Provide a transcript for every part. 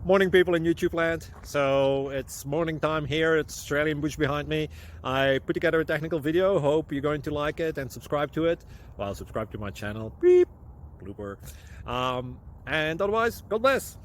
Morning, people in YouTube land. So it's morning time here. It's Australian bush behind me. I put together a technical video. Hope you're going to like it and subscribe to it. Well, subscribe to my channel. Beep. Blooper. And otherwise, God bless.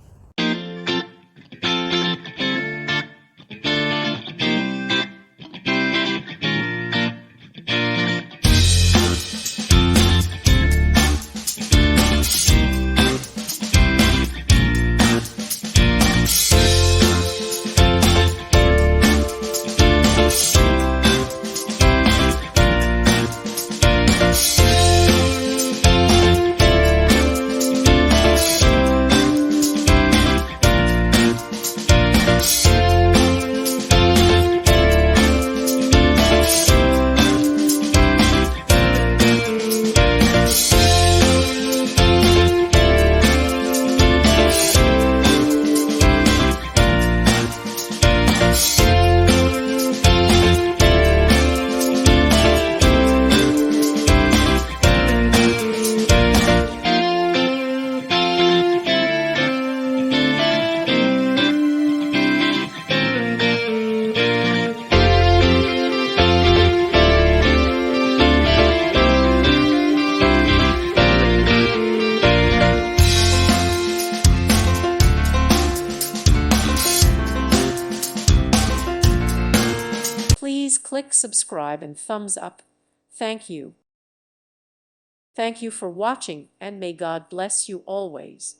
Please click subscribe and thumbs up. Thank you. Thank you for watching, and may God bless you always.